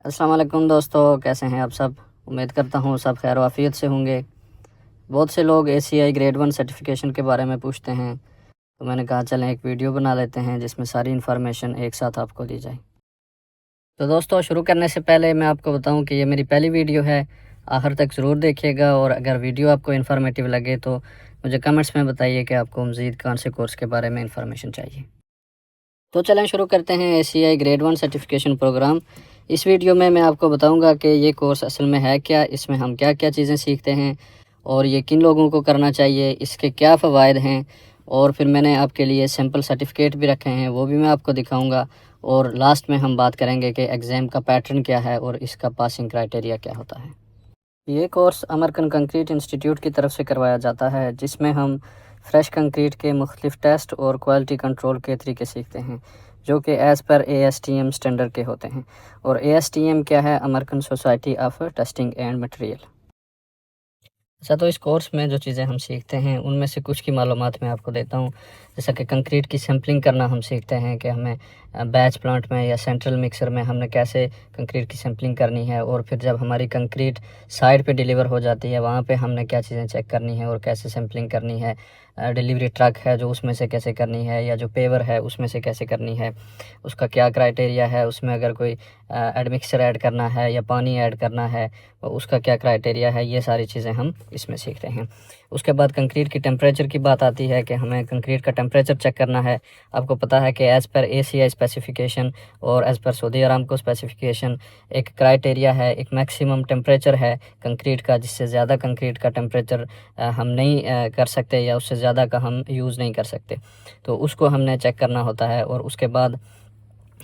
अस्सलाम वालेकुम दोस्तों, कैसे हैं आप सब। उम्मीद करता हूँ सब खैर वाफ़ियत से होंगे। बहुत से लोग एसीआई ग्रेड 1 सर्टिफिकेशन के बारे में पूछते हैं, तो मैंने कहा चलें एक वीडियो बना लेते हैं जिसमें सारी इन्फॉर्मेशन एक साथ आपको दी जाए। तो दोस्तों शुरू करने से पहले मैं आपको बताऊं कि ये मेरी पहली वीडियो है। आखिर तक ज़रूर देखिएगा और अगर वीडियो आपको इन्फॉर्मेटिव लगे तो मुझे कमेंट्स में बताइए कि आपको मज़ीद कौन से कोर्स के बारे में इन्फॉर्मेशन चाहिए। तो चलें शुरू करते हैं एसीआई ग्रेड 1 सर्टिफिकेशन प्रोग्राम। इस वीडियो में मैं आपको बताऊंगा कि ये कोर्स असल में है क्या, इसमें हम क्या-क्या चीज़ें सीखते हैं और ये किन लोगों को करना चाहिए, इसके क्या फ़वाइद हैं। और फिर मैंने आपके लिए सैंपल सर्टिफ़िकेट भी रखे हैं, वो भी मैं आपको दिखाऊंगा। और लास्ट में हम बात करेंगे कि एग्ज़ाम का पैटर्न क्या है और इसका पासिंग क्राइटेरिया क्या होता है। ये कोर्स अमेरिकन कंक्रीट इंस्टीट्यूट की तरफ से करवाया जाता है, जिसमें हम फ्रेश कंक्रीट के मुख्तलिफ टेस्ट और क्वालिटी कंट्रोल के तरीके सीखते हैं, जो कि एज़ पर ASTM स्टैंडर्ड के होते हैं। और ASTM क्या है? American society of testing and material. अच्छा, तो इस कोर्स में जो चीज़ें हम सीखते हैं उनमें से कुछ की मालूमात मैं आपको देता हूँ। जैसा कि कंक्रीट की सैम्पलिंग करना हम सीखते हैं कि हमें बैच प्लांट में या सेंट्रल मिक्सर में हमने कैसे कंक्रीट की सैम्पलिंग करनी है, और फिर जब हमारी कंक्रीट साइट पे डिलीवर हो जाती है वहाँ पे हमने क्या चीज़ें चेक करनी है और कैसे सैम्पलिंग करनी है। डिलीवरी ट्रक है जो उसमें से कैसे करनी है, या जो पेवर है उसमें से कैसे करनी है, उसका क्या क्राइटेरिया है। उसमें अगर कोई एडमिक्सर ऐड करना है या पानी ऐड करना है, उसका क्या क्राइटेरिया है, ये सारी चीज़ें हम इसमें सीखते हैं। उसके बाद कंक्रीट की टेम्परेचर की बात आती है कि हमें कंक्रीट का टेम्परेचर चेक करना है। आपको पता है कि एज़ पर ACI स्पेसिफ़िकेशन और as per Saudi Aramco specification एक क्राइटेरिया है, एक मैक्सिमम टेम्परेचर है कंक्रीट का, जिससे ज़्यादा कंक्रीट का टेम्परेचर हम नहीं कर सकते, या उससे ज़्यादा का हम यूज़ नहीं कर सकते। तो उसको हमने चेक करना होता है। और उसके बाद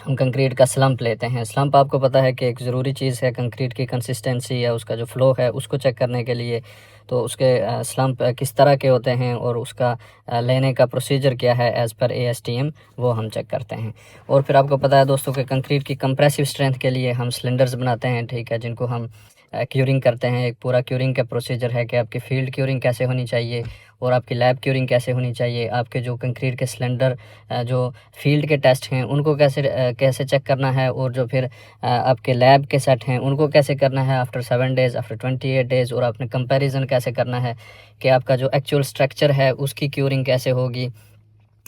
हम कंक्रीट का स्लंप लेते हैं। स्लंप आपको पता है कि एक ज़रूरी चीज़ है कंक्रीट की कंसिस्टेंसी या उसका जो फ़्लो है उसको चेक करने के लिए। तो उसके स्लंप किस तरह के होते हैं और उसका लेने का प्रोसीजर क्या है एज़ पर ASTM, वो हम चेक करते हैं। और फिर आपको पता है दोस्तों कि कंक्रीट की कंप्रेसिव स्ट्रेंथ के लिए हम सिलेंडर्स बनाते हैं, ठीक है, जिनको हम क्यूरिंग करते हैं। एक पूरा क्यूरिंग का प्रोसीजर है कि आपकी फील्ड क्यूरिंग कैसे होनी चाहिए और आपकी लैब क्यूरिंग कैसे होनी चाहिए। आपके जो कंक्रीट के सिलेंडर जो फील्ड के टेस्ट हैं उनको कैसे चेक करना है, और जो फिर आपके लैब के सेट हैं उनको कैसे करना है आफ्टर 7 डेज़, आफ्टर 28 डेज़। और आपने कंपैरिजन कैसे करना है कि आपका जो एक्चुअल स्ट्रक्चर है उसकी क्यूरिंग कैसे होगी,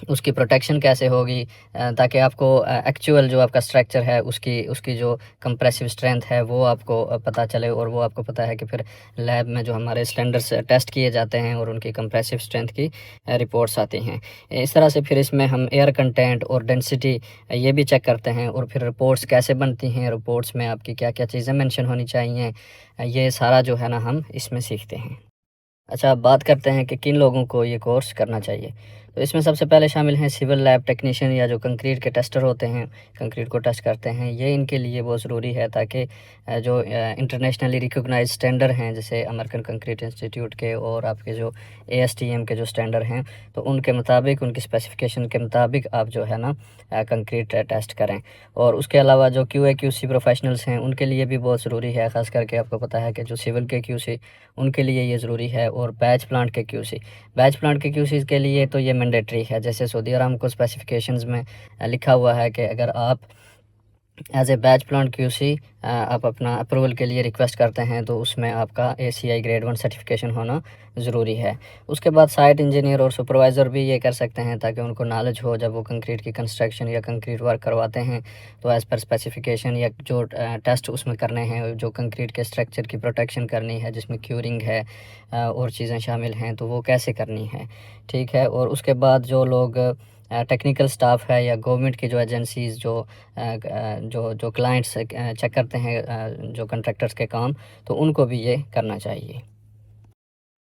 उसकी प्रोटेक्शन कैसे होगी, ताकि आपको एक्चुअल जो आपका स्ट्रक्चर है उसकी उसकी जो कंप्रेसिव स्ट्रेंथ है वो आपको पता चले। और वो आपको पता है कि फिर लैब में जो हमारे स्टैंडर्ड्स टेस्ट किए जाते हैं और उनकी कंप्रेसिव स्ट्रेंथ की रिपोर्ट्स आती हैं। इस तरह से फिर इसमें हम एयर कंटेंट और डेंसिटी ये भी चेक करते हैं। और फिर रिपोर्ट्स कैसे बनती हैं, रिपोर्ट्स में आपकी क्या क्या चीज़ें मेंशन होनी चाहिए, ये सारा जो है ना हम इसमें सीखते हैं। अच्छा, अब बात करते हैं कि किन लोगों को ये कोर्स करना चाहिए। तो इसमें सबसे पहले शामिल हैं सिविल लैब टेक्नीशियन, या जो कंक्रीट के टेस्टर होते हैं, कंक्रीट को टेस्ट करते हैं। ये इनके लिए बहुत ज़रूरी है ताकि जो इंटरनेशनली रिकॉग्नाइज्ड स्टैंडर्ड हैं जैसे अमेरिकन कंक्रीट इंस्टीट्यूट के और आपके जो ASTM के जो स्टैंडर्ड हैं, तो उनके मुताबिक, उनकी स्पेसिफ़िकेशन के मुताबिक आप जो है ना कंक्रीट टेस्ट करें। और उसके अलावा जो QA QC प्रोफेशनल्स हैं उनके लिए भी बहुत ज़रूरी है, ख़ास करके आपको पता है कि जो सिविल के QC उनके लिए ये ज़रूरी है। और बैच प्लांट के QC के लिए तो ये मैंडेटरी है। जैसे सऊदी अरामको स्पेसिफ़िकेशंस में लिखा हुआ है कि अगर आप as a batch plant QC आप अपना अप्रूवल के लिए रिक्वेस्ट करते हैं तो उसमें आपका ACI ग्रेड 1 सर्टिफिकेशन होना ज़रूरी है। उसके बाद साइट इंजीनियर और सुपरवाइज़र भी ये कर सकते हैं ताकि उनको नॉलेज हो, जब वो कंक्रीट की कंस्ट्रक्शन या कंक्रीट वर्क करवाते हैं तो एज़ पर स्पेसिफिकेशन या जो टेस्ट उसमें करने हैं, जो कंक्रीट के स्ट्रक्चर की प्रोटेक्शन करनी है जिसमें क्यूरिंग है और चीज़ें शामिल हैं, तो वो कैसे करनी है, ठीक है। और उसके बाद जो लोग टेक्निकल स्टाफ है या गवर्नमेंट की जो एजेंसीज़ जो क्लाइंट्स चेक करते हैं जो कॉन्ट्रैक्टर्स के काम, तो उनको भी ये करना चाहिए।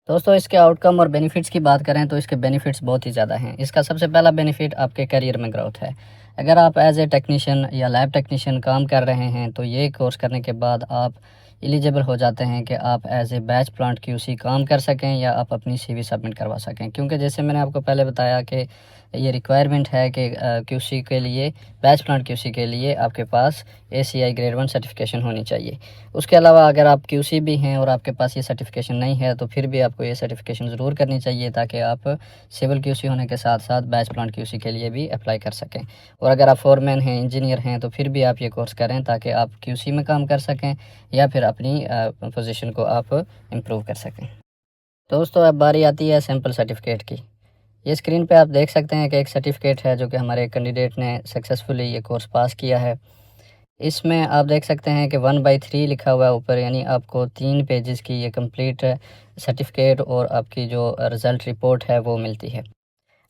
दोस्तों इसके आउटकम और बेनिफिट्स की बात करें तो इसके बेनिफिट्स बहुत ही ज़्यादा हैं। इसका सबसे पहला बेनिफिट आपके करियर में ग्रोथ है। अगर आप एज़ ए टेक्नीशियन या लैब टेक्नीशियन काम कर रहे हैं तो ये कोर्स करने के बाद आप एलिजिबल हो जाते हैं कि आप as a batch plant QC काम कर सकें या आप अपनी CV सबमिट करवा सकें। क्योंकि जैसे मैंने आपको पहले बताया कि ये रिक्वायरमेंट है कि QC के लिए, बैच प्लांट QC के लिए आपके पास ACI ग्रेड 1 सर्टिफिकेशन होनी चाहिए। उसके अलावा अगर आप QC भी हैं और आपके पास ये सर्टिफिकेशन नहीं है तो फिर भी आपको ये सर्टिफिकेशन ज़रूर करनी चाहिए, ताकि आप सिविल QC होने के साथ साथ बैच प्लांट QC के लिए भी अप्लाई कर सकें। और अगर आप फोरमैन हैं, इंजीनियर हैं, तो फिर भी आप ये कोर्स करें ताकि आप QC में काम कर सकें या फिर अपनी पोजीशन को आप इम्प्रूव कर सकें। दोस्तों अब बारी आती है सैम्पल सर्टिफिकेट की। ये स्क्रीन पे आप देख सकते हैं कि एक सर्टिफिकेट है जो कि हमारे कैंडिडेट ने सक्सेसफुली ये कोर्स पास किया है। इसमें आप देख सकते हैं कि 1/3 लिखा हुआ है ऊपर, यानी आपको 3 पेजेस की ये कंप्लीट सर्टिफिकेट और आपकी जो रिज़ल्ट रिपोर्ट है वो मिलती है।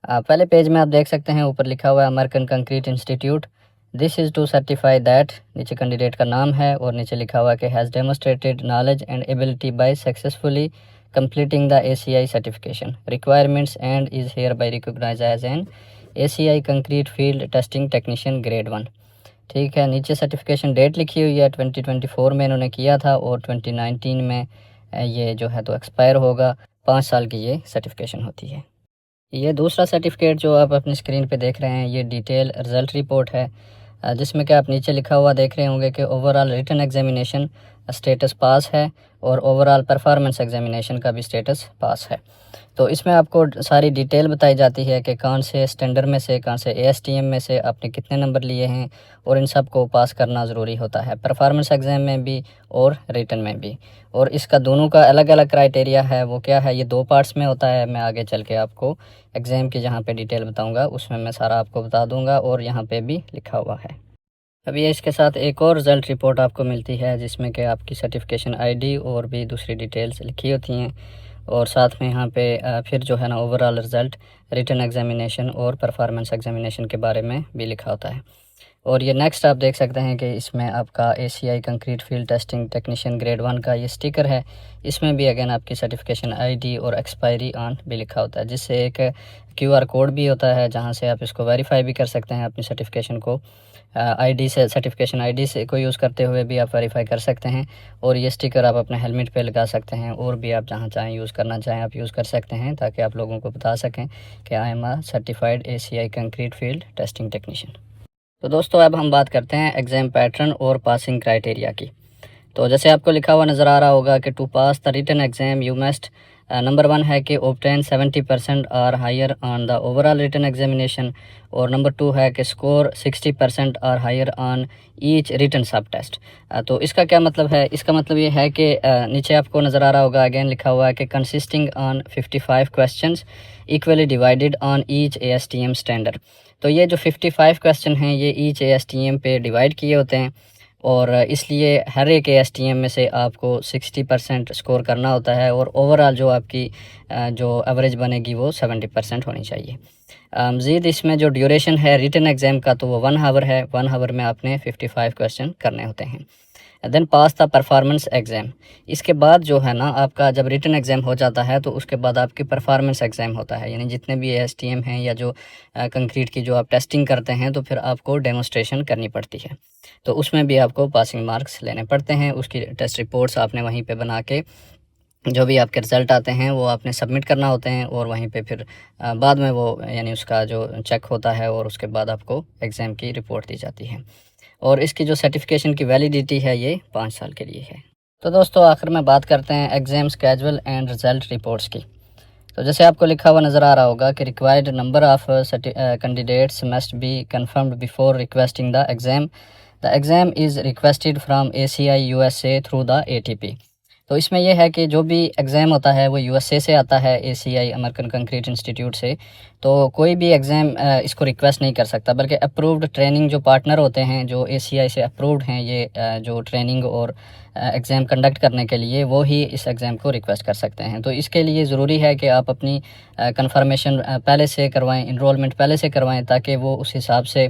पहले पेज में आप देख सकते हैं ऊपर लिखा हुआ है American concrete institute, this is to certify that, नीचे कैंडिडेट का नाम है और नीचे लिखा हुआ है कि has demonstrated knowledge and ability by successfully completing the ACI certification requirements and is hereby recognized as an ACI concrete field testing technician grade 1। ठीक है, नीचे सर्टिफिकेशन डेट लिखी हुई है, 2024 में इन्होंने किया था और 2019 में ये जो है तो एक्सपायर होगा। 5 साल की ये सर्टिफिकेशन होती है। ये दूसरा सर्टिफिकेट जो आप अपनी स्क्रीन पे देख रहे हैं ये डिटेल रिज़ल्ट रिपोर्ट है, जिसमें कि आप नीचे लिखा हुआ देख रहे होंगे कि ओवरऑल रिटन एग्जामिनेशन स्टेटस पास है और ओवरऑल परफॉर्मेंस एग्जामिनेशन का भी स्टेटस पास है। तो इसमें आपको सारी डिटेल बताई जाती है कि कौन से स्टैंडर्ड में से, कौन से ASTM में से आपने कितने नंबर लिए हैं और इन सब को पास करना ज़रूरी होता है, परफॉर्मेंस एग्ज़ाम में भी और रिटन में भी। और इसका दोनों का अलग अलग क्राइटेरिया है, वो क्या है, ये 2 पार्ट्स में होता है। मैं आगे चल के आपको एग्ज़ाम की जहाँ पे डिटेल बताऊँगा उसमें मैं सारा आपको बता दूँगा और यहाँ पे भी लिखा हुआ है। अभी इसके साथ एक और रिज़ल्ट रिपोर्ट आपको मिलती है जिसमें कि आपकी सर्टिफिकेशन ID और भी दूसरी डिटेल्स लिखी होती हैं और साथ में यहाँ पे फिर जो है ना ओवरऑल रिज़ल्ट, रिटन एग्जामिनेशन और परफॉर्मेंस एग्जामिनेशन के बारे में भी लिखा होता है। और ये नेक्स्ट आप देख सकते हैं कि इसमें आपका ACI concrete field testing technician grade 1 का ये स्टिकर है। इसमें भी अगेन आपकी सर्टिफिकेशन ID और एक्सपायरी ऑन भी लिखा होता है, जिससे एक QR कोड भी होता है जहां से आप इसको वेरीफाई भी कर सकते हैं अपनी सर्टिफिकेशन को। ID से, सर्टिफिकेशन ID से को यूज़ करते हुए भी आप वेरीफाई कर सकते हैं और ये स्टिकर आप अपने हेलमेट पे लगा सकते हैं और भी आप जहाँ चाहें यूज़ करना चाहें आप यूज़ कर सकते हैं, ताकि आप लोगों को बता सकें कि I am a certified ACI concrete field testing technician. तो दोस्तों अब हम बात करते हैं एग्ज़ाम पैटर्न और पासिंग क्राइटेरिया की। तो जैसे आपको लिखा हुआ नज़र आ रहा होगा कि to pass the written exam you must, number 1 है कि ऑब्टेन 70% और higher on the overall written examination, और नंबर 2 है कि स्कोर 60% और higher on each written sub test. तो इसका क्या मतलब है, इसका मतलब ये है कि नीचे आपको नज़र आ रहा होगा अगेन लिखा हुआ है कि consisting on 55 questions equally divided on each ASTM standard. तो ये जो 55 क्वेश्चन हैं ये ईच ASTM पे डिवाइड किए होते हैं और इसलिए हर एक ASTM में से आपको 60% स्कोर करना होता है और ओवरऑल जो आपकी जो एवरेज बनेगी वो 70% होनी चाहिए। मज़ीद इसमें जो ड्यूरेशन है रिटन एग्ज़ाम का तो वो 1 आवर है, 1 आवर में आपने 55 क्वेश्चन करने होते हैं। देन पास था परफॉर्मेंस एग्ज़ाम। इसके बाद जो है ना आपका जब रिटन एग्ज़ाम हो जाता है तो उसके बाद आपकी परफॉर्मेंस एग्ज़ाम होता है, यानी जितने भी ASTM हैं या जो कंक्रीट की जो आप टेस्टिंग करते हैं तो फिर आपको डेमोस्ट्रेशन करनी पड़ती है, तो उसमें भी आपको पासिंग मार्क्स लेने पड़ते हैं। उसकी टेस्ट रिपोर्ट्स आपने वहीं पे बना के जो भी आपके रिज़ल्ट आते हैं वो आपने सबमिट करना होते हैं और वहीं पे फिर बाद में वो यानी उसका जो चेक होता है और उसके बाद आपको एग्ज़ाम की रिपोर्ट दी जाती है। और इसकी जो सर्टिफिकेशन की वैलिडिटी है ये 5 साल के लिए है। तो दोस्तों आखिर में बात करते हैं exam schedule end result reports की। तो जैसे आपको लिखा हुआ नज़र आ रहा होगा कि required number of candidates must be confirmed before requesting the exam is requested from ACI USA through the ATP। तो इसमें यह है कि जो भी एग्ज़ाम होता है वो USA से आता है, ACI अमेरिकन कंक्रीट इंस्टीट्यूट से। तो कोई भी एग्ज़ाम इसको रिक्वेस्ट नहीं कर सकता, बल्कि अप्रूव्ड ट्रेनिंग जो पार्टनर होते हैं जो ACI से अप्रूव्ड हैं ये जो ट्रेनिंग और एग्ज़ाम कंडक्ट करने के लिए, वो ही इस एग्ज़ाम को रिक्वेस्ट कर सकते हैं। तो इसके लिए ज़रूरी है कि आप अपनी कंफर्मेशन पहले से करवाएं, इनरोलमेंट पहले से करवाएं, ताकि वो उस हिसाब से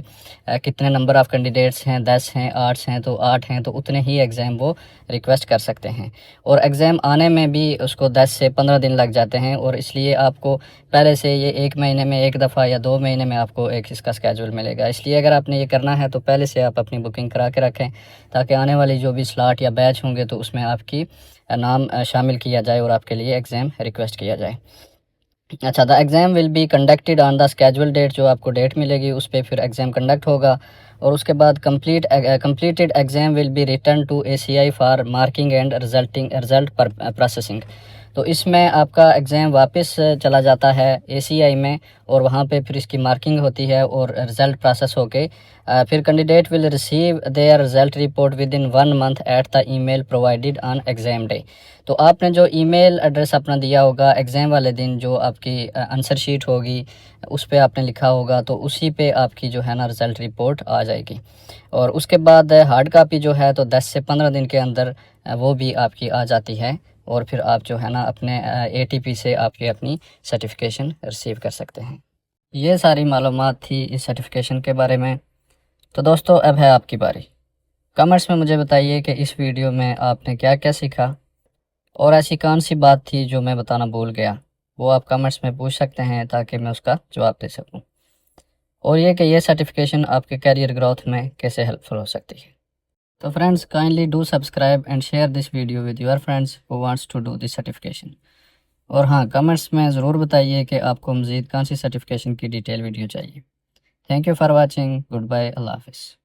कितने नंबर ऑफ़ कैंडिडेट्स हैं, 10 हैं, 8 हैं, तो 8 हैं तो उतने ही एग्ज़ाम वो रिक्वेस्ट कर सकते हैं। और एग्ज़ाम आने में भी उसको 10 से 15 दिन लग जाते हैं और इसलिए आपको पहले से ये 1 महीने में 1 दफ़ा या 2 महीने में आपको एक इसका स्केड्यूल मिलेगा। इसलिए अगर आपने ये करना है तो पहले से आप अपनी बुकिंग करा के रखें, ताकि आने वाली जो भी स्लॉट या बैच होंगे तो उसमें आपकी नाम शामिल किया जाए और आपके लिए एग्ज़ाम रिक्वेस्ट किया जाए। अच्छा, the exam will be conducted on the schedule date, जो आपको डेट मिलेगी उस पे फिर एग्ज़ाम कंडक्ट होगा। और उसके बाद completed exam will be return to ACI for marking and result processing. तो इसमें आपका एग्ज़ाम वापस चला जाता है ACI में, और वहाँ पे फिर इसकी मार्किंग होती है और रिज़ल्ट प्रोसेस होके फिर candidate will receive there result report with in 1 month at the email provided on exam day. तो आपने जो ईमेल एड्रेस अपना दिया होगा एग्ज़ाम वाले दिन, जो आपकी आंसर शीट होगी उस पे आपने लिखा होगा, तो उसी पे आपकी जो है ना रिज़ल्ट रिपोर्ट आ जाएगी। और उसके बाद हार्ड कापी जो है तो 10 से 15 दिन के अंदर वो भी आपकी आ जाती है, और फिर आप जो है ना अपने ATP से आपकी अपनी सर्टिफिकेशन रिसीव कर सकते हैं। ये सारी मालूमात थी इस सर्टिफिकेशन के बारे में। तो दोस्तों, अब है आपकी बारी। कमेंट्स में मुझे बताइए कि इस वीडियो में आपने क्या क्या सीखा, और ऐसी कौन सी बात थी जो मैं बताना भूल गया। वो आप कमेंट्स में पूछ सकते हैं ताकि मैं उसका जवाब दे सकूं। और ये कि ये सर्टिफिकेशन आपके करियर ग्रोथ में कैसे हेल्पफुल हो सकती है। तो friends, kindly do subscribe and share this video with your friends who wants to do this certification. और हाँ, कमेंट्स में ज़रूर बताइए कि आपको मज़ीद कौन सी सर्टिफिकेशन की डिटेल वीडियो चाहिए। Thank you for watching. Good bye. अल्लाह हाफिज़।